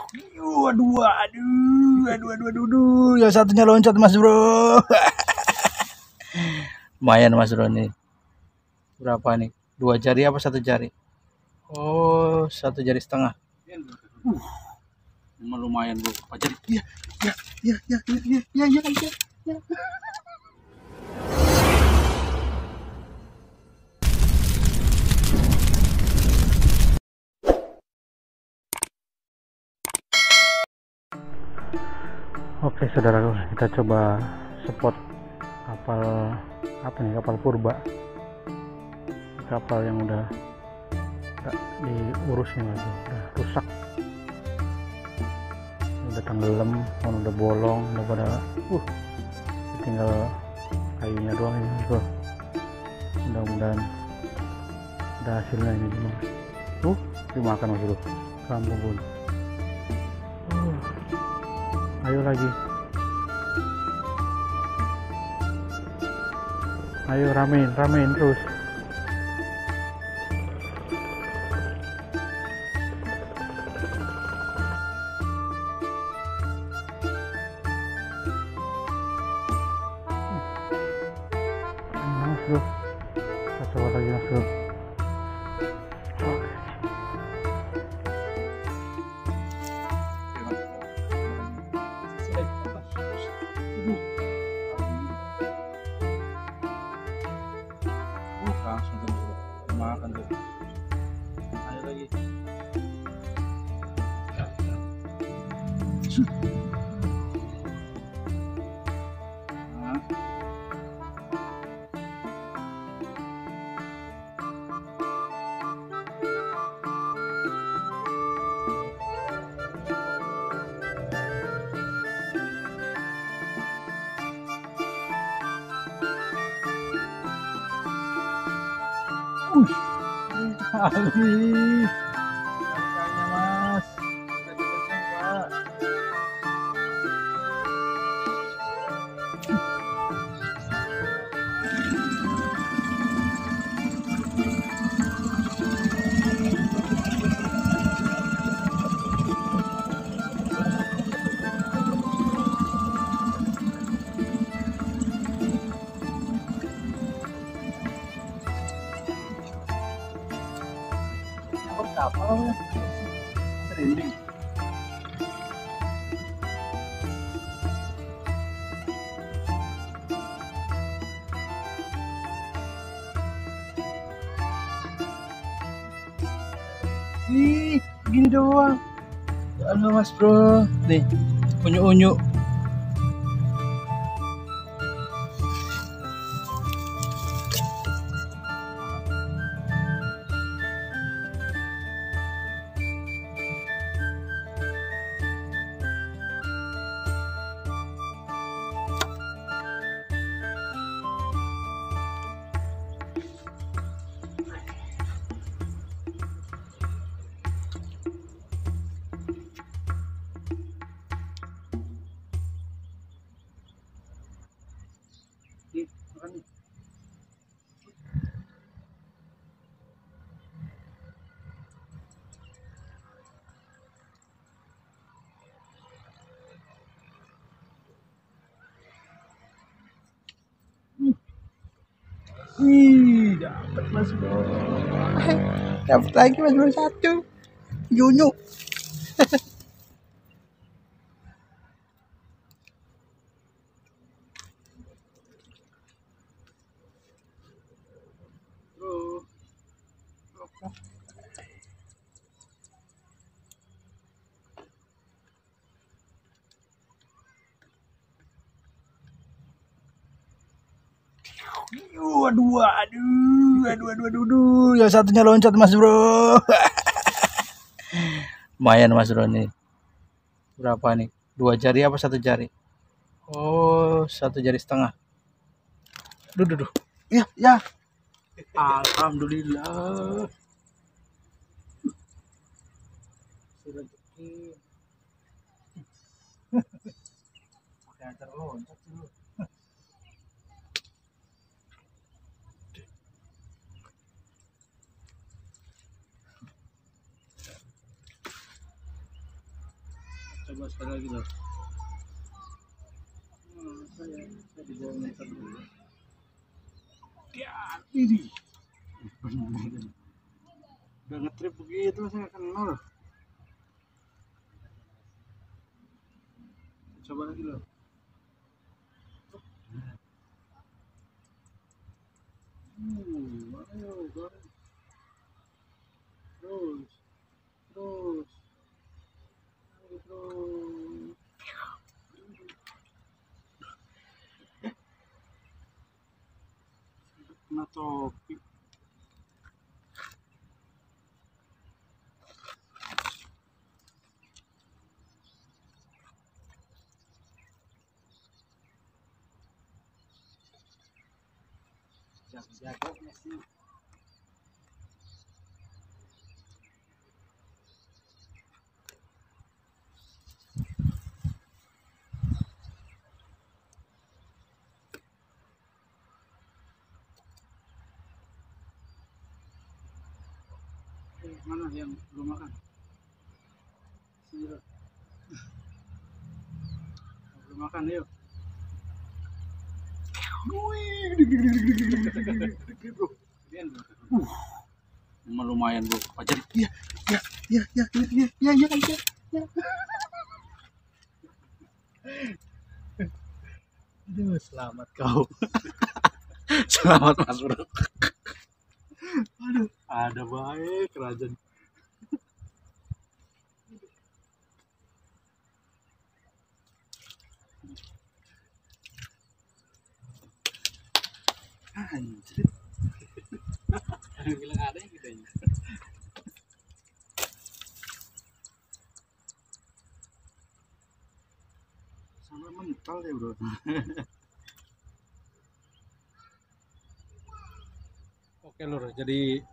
Aduh, yang satunya loncat Mas Bro. Lumayan Mas Bro nih. Berapa nih? 2 jari apa 1 jari? Oh, 1 jari setengah. Lumayan Bro. Apa jari? Iya. Oke saudaraku, kita coba spot kapal apa nih, kapal purba, kapal yang udah diurus nih Mas, udah rusak, udah tenggelam, udah bolong, udah pada tinggal kayunya doang ini Mas Bro. Mudah-mudahan ada hasilnya ini dimakan Mas Bro, kampung pun. Ayo lagi, ayo ramein terus. Mas Bro, kita coba lagi Mas Bro. Langsung makan tuh. Ayo lagi. Habis ikannya Mas, Pak. Kapal ya, trending. Gini doang. Ya Allah Mas Bro, nih unyu-unyu. Dapat Mas Bro. Dapat lagi Mas Bro, 1. Yunyu. Aduh, yang satunya loncat Mas Bro. Lumayan Mas Bro nih. Berapa nih? 2 jari apa 1 jari? Oh, 1 jari setengah. Duh. Ya. Alhamdulillah. Rezeki. Loncat dulu. Coba sekali lagi loh. Saya di bawah meter dulu. Ya, ini. Udah ngetrip begitu saya kenal. Coba lagi loh. Ayo, goreng. Terus. Ayo, terus. Kena topi. Jago-jago sih. Mana yang belum makan? Sini. Belum makan, yuk. Emang lumayan bro, pacar. Iya. Aduh, selamat kau. Selamat Mas Bro. Aduh, ada baik kerajaan. Anjir. Bilang ada yang gitu ya. Sampai mental ya bro. Oke lur, jadi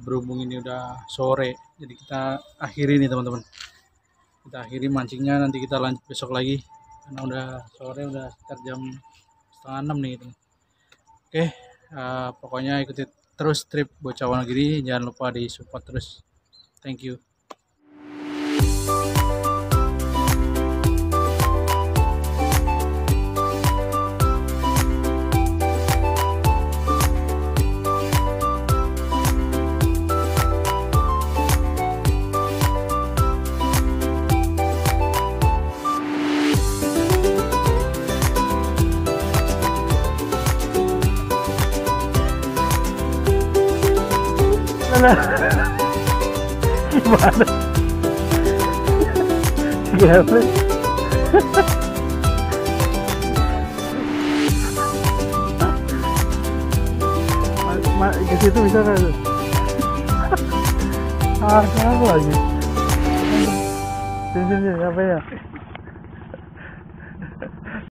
berhubung ini udah sore, jadi kita akhiri nih teman-teman. Kita akhiri mancingnya, nanti kita lanjut besok lagi karena udah sore, udah sekitar jam 5:30 nih teman. Oke, pokoknya ikuti terus trip Bocah Wonogiri, jangan lupa di support terus. Thank you. Gimana? Ke situ bisa kan? Apa lagi? Sini, apa ya?